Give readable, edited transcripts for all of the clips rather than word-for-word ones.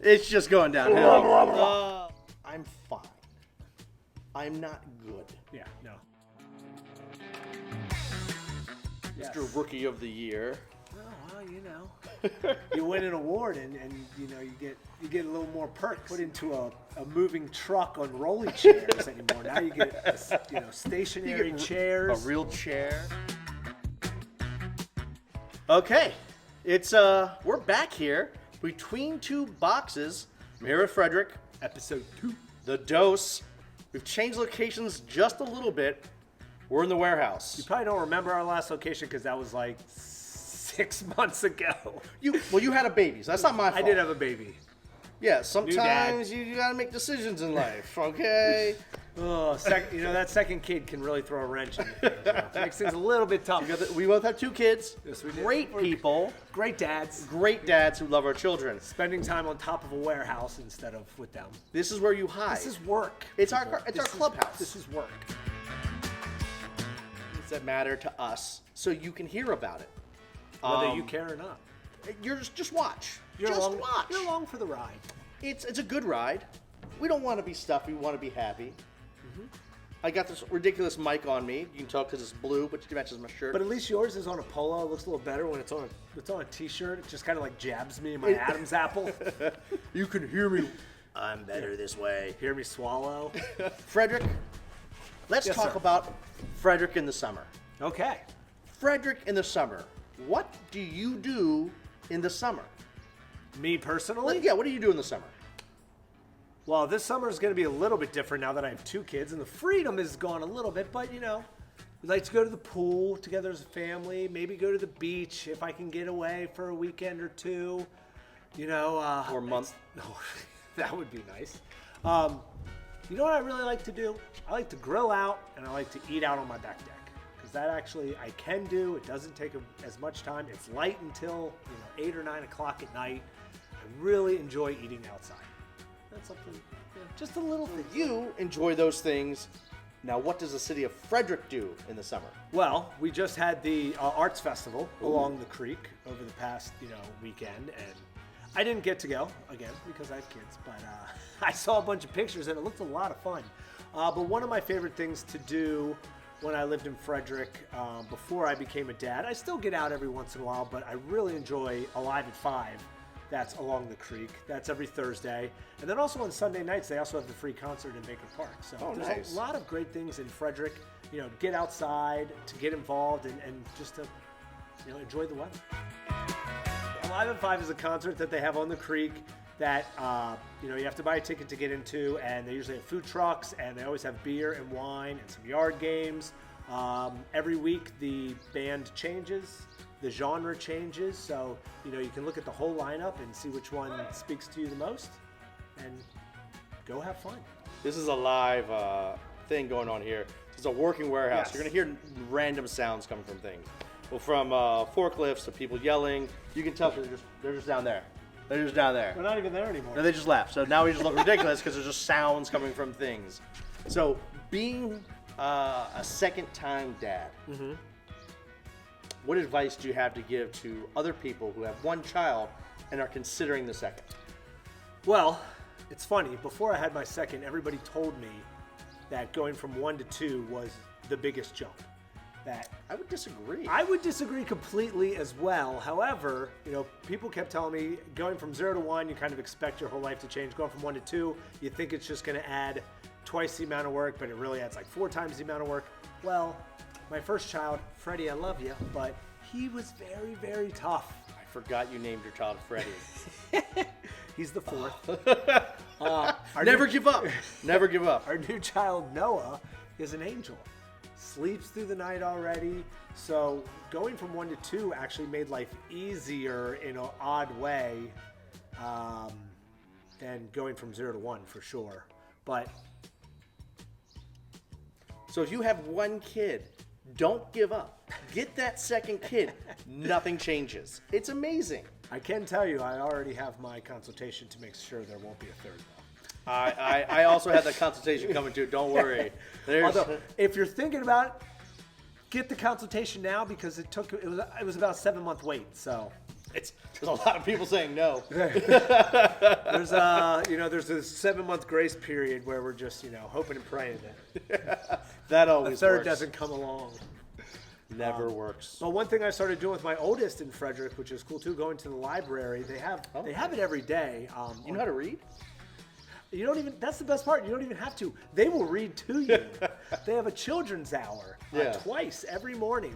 It's just going downhill. I'm fine. I'm not good. Yeah, no. Mr. Rookie of the Year. Oh, well, you know, you win an award and you know you get a little more perks. Put into a moving truck on rolly chairs anymore. Now you get stationary chairs. A real chair. Okay, it's we're back here between two boxes. I'm here with Fredrick. Episode 2. The Dose. We've changed locations just a little bit. We're in the warehouse. You probably don't remember our last location because that was like 6 months ago. You had a baby, so that's not my fault. I did have a baby. Yeah, sometimes you gotta make decisions in life, okay? Oh, that second kid can really throw a wrench in things. Makes things a little bit tough. We both have 2 kids. Yes, we did. Great people. Great dads. Great dads who love our children. Spending time on top of a warehouse instead of with them. This is where you hide. This is work. It's our clubhouse. This is work. Things that matter to us, so you can hear about it. Whether you care or not. You're just watch. You're watch. You're along for the ride. It's a good ride. We don't want to be stuffy. We want to be happy. Mm-hmm. I got this ridiculous mic on me. You can tell because it's blue, but it matches my shirt. But at least yours is on a polo. It looks a little better when it's on a t-shirt. It just kind of like jabs me in my Adam's apple. You can hear me. I'm better this way. Hear me swallow. Fredrick, let's talk about Fredrick in the summer. Okay. Fredrick in the summer. What do you do in the summer? Me personally? Yeah, what do you do in the summer? Well, this summer is going to be a little bit different now that I have 2 kids, and the freedom is gone a little bit, but, we like to go to the pool together as a family, maybe go to the beach if I can get away for a weekend or 2, Or a month. Oh, that would be nice. You know what I really like to do? I like to grill out, and I like to eat out on my back deck. Because that actually I can do. It doesn't take as much time. It's light until 8 or 9 o'clock at night. I really enjoy eating outside. That's something, just a little thing. You enjoy those things. Now, what does the city of Fredrick do in the summer? Well, we just had the Arts Festival along the creek over the past, weekend, and I didn't get to go again because I have kids, but I saw a bunch of pictures and it looked a lot of fun. But one of my favorite things to do when I lived in Fredrick before I became a dad, I still get out every once in a while, but I really enjoy Alive at 5. That's along the creek. That's every Thursday. And then also on Sunday nights, they also have the free concert in Baker Park. So there's nice. a lot of great things in Fredrick, to get outside, to get involved, and just to, enjoy the weather. Alive at 5 is a concert that they have on the creek that, you have to buy a ticket to get into, and they usually have food trucks, and they always have beer and wine and some yard games. Every week, the band changes. The genre changes, so you can look at the whole lineup and see which one speaks to you the most, and go have fun. This is a live thing going on here. This is a working warehouse. Yes. You're gonna hear random sounds coming from things. Well, from forklifts to people yelling. You can tell they're just down there. They're just down there. We're not even there anymore. No, they just left. So now we just look ridiculous because there's just sounds coming from things. So being a second-time dad. Mm-hmm. What advice do you have to give to other people who have one child and are considering the second? Well, it's funny. Before I had my second, everybody told me that going from 1 to 2 was the biggest jump. That I would disagree. I would disagree completely as well. However, people kept telling me going from 0 to 1, you kind of expect your whole life to change. Going from 1 to 2, you think it's just going to add twice the amount of work, but it really adds like 4 times the amount of work. Well, my first child, Freddie, I love you, but he was very, very tough. I forgot you named your child Freddie. He's the 4th. Never give up. Never give up. Our new child, Noah, is an angel. Sleeps through the night already. So going from 1 to 2 actually made life easier in an odd way than going from 0 to 1 for sure. But so if you have one kid, don't give up. Get that second kid. Nothing changes. It's amazing. I can tell you, I already have my consultation to make sure there won't be a third, though. I also had that consultation coming too. Don't worry. Although, if you're thinking about it, get the consultation now because it was about a 7-month wait. So there's a lot of people saying no. There's There's there's a 7-month grace period where we're just hoping and praying that That always the third works. doesn't come along. Never works. Well, one thing I started doing with my oldest in Fredrick, which is cool too, going to the library. They have it every day. You know how to read? You don't even. That's the best part. You don't even have to. They will read to you. They have a children's hour twice every morning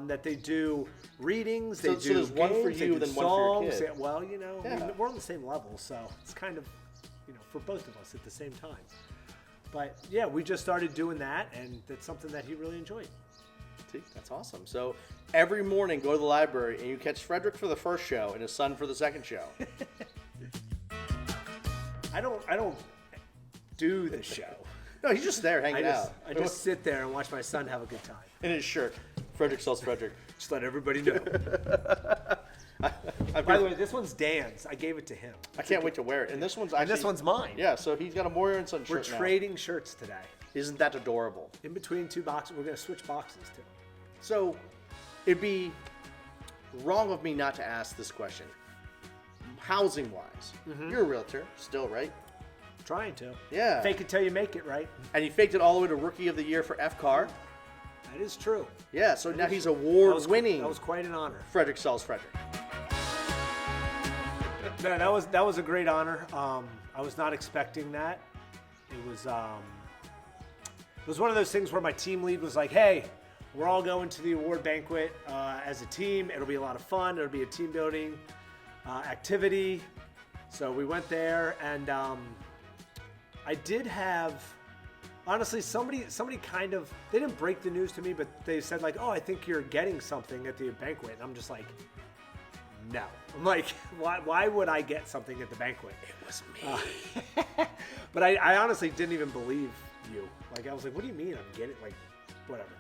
that they do readings. They do so there's games, one for they you, do then one for your songs. kid. Well, I mean, we're on the same level, so it's kind of for both of us at the same time. But yeah, we just started doing that, and that's something that he really enjoyed. See, that's awesome. So every morning, go to the library and you catch Fredrick for the first show and his son for the second show. I don't do the show. No, he's just there hanging out. I just sit there and watch my son have a good time. In his shirt. Fredrick sells Fredrick. Just let everybody know. By the way, this one's Dan's. I gave it to him. I can't wait to wear it. And this one's actually... And this one's mine. Yeah, so he's got a Moyer and Son We're shirt now. trading shirts today. Isn't that adorable? In between 2 boxes. We're going to switch boxes too. So it'd be wrong of me not to ask this question. Housing-wise, you're a realtor still, right? Trying to. Yeah. Fake it till you make it, right? And you faked it all the way to Rookie of the Year for FCAR. That is true. Yeah, so now he's That award-winning. was quite an honor. Fredrick sells Fredrick. No, that was a great honor. I was not expecting that. It was one of those things where my team lead was like, "Hey, we're all going to the award banquet as a team. It'll be a lot of fun. It'll be a team building activity." So we went there, and I did have, honestly, somebody kind of, they didn't break the news to me, but they said like, "Oh, I think you're getting something at the banquet." And I'm just like, no. I'm like, why would I get something at the banquet? It was me. But I honestly didn't even believe you. Like, I was like, what do you mean I'm getting, like, whatever.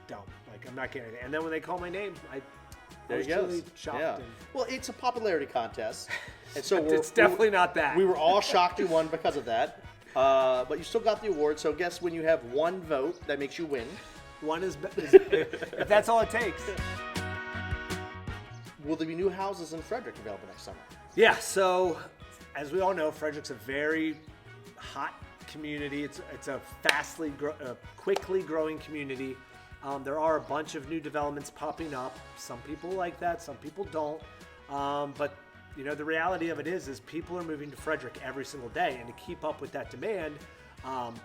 Dumb. Like, I'm not getting it. And then when they called my name, I was truly shocked. Yeah. And Well, it's a popularity contest. And so it's definitely not that. We were all shocked you won because of that. But you still got the award. So guess when you have one vote, that makes you win. One is if that's all it takes. Will there be new houses in Fredrick available next summer? Yeah, so as we all know, Frederick's a very hot community. It's a quickly growing community. There are a bunch of new developments popping up. Some people like that, some people don't. But the reality of it is people are moving to Fredrick every single day, and to keep up with that demand,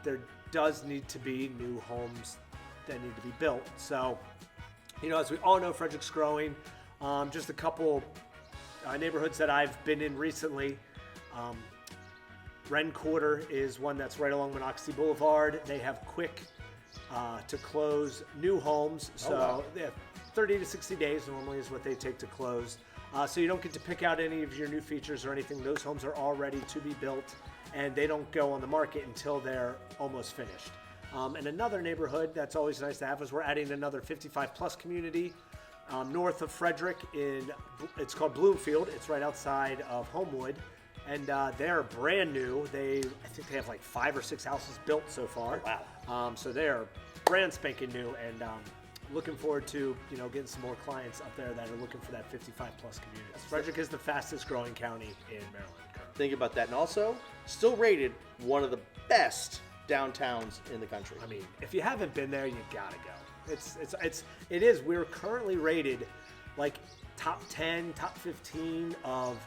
there does need to be new homes that need to be built. So, as we all know, Fredrick's growing. Just a couple neighborhoods that I've been in recently. Wren Quarter is one that's right along Monocacy Boulevard. They have quick to close new homes. So they have 30 to 60 days normally is what they take to close. So you don't get to pick out any of your new features or anything. Those homes are all ready to be built, and they don't go on the market until they're almost finished. And another neighborhood that's always nice to have is we're adding another 55-plus community north of Fredrick. It's called Bloomfield. It's right outside of Homewood, and they're brand new. I think they have like 5 or 6 houses built so far. Oh, wow! So they're brand spanking new, and looking forward to getting some more clients up there that are looking for that 55-plus community. Fredrick is the fastest growing county in Maryland. Think about that, and also still rated one of the best downtowns in the country. I mean, if you haven't been there, you gotta go. It is. We're currently rated like top 10, top 15 of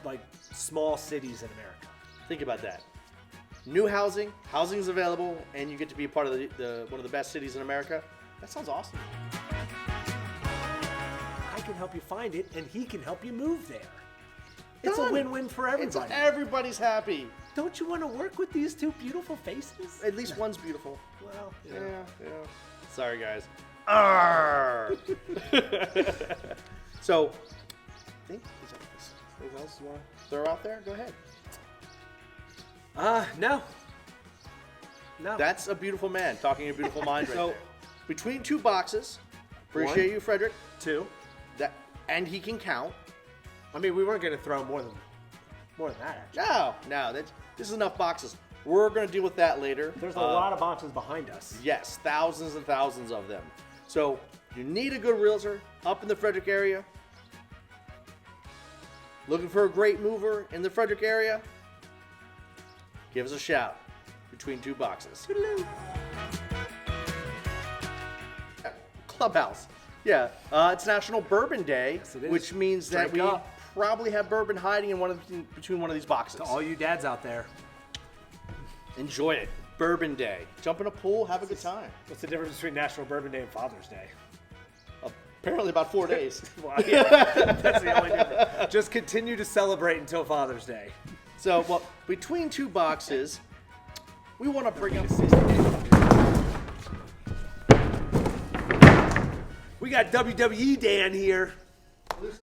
like small cities in America. Think about that. New housing is available, and you get to be a part of the one of the best cities in America. That sounds awesome. I can help you find it, and he can help you move there. It's Done. a win-win for everybody. Everybody's happy. Don't you want to work with these two beautiful faces? At least one's beautiful. Well, Yeah. Sorry, guys. Arr! So, I think anything else you want to throw out there? Go ahead. No. That's a beautiful man talking a beautiful mind right there. Between 2 boxes, appreciate you, Fredrick. 2. And he can count. I mean, we weren't going to throw more than that, actually. No, this is enough boxes. We're going to deal with that later. There's a lot of boxes behind us. Yes, thousands and thousands of them. So, you need a good realtor up in the Fredrick area. Looking for a great mover in the Fredrick area? Give us a shout. Between two boxes. Clubhouse. Yeah, it's National Bourbon Day, Yes, it is. which means that Drink we up. probably have bourbon hiding in between one of these boxes. To all you dads out there, Enjoy it. Bourbon Day. Jump in a pool, have a good time. what's the difference between National Bourbon Day and Father's Day? Apparently about 4 days. Well, yeah, that's the only difference. Just continue to celebrate until Father's Day. So, well, between two boxes, we want to bring up. We got WWE Dan here.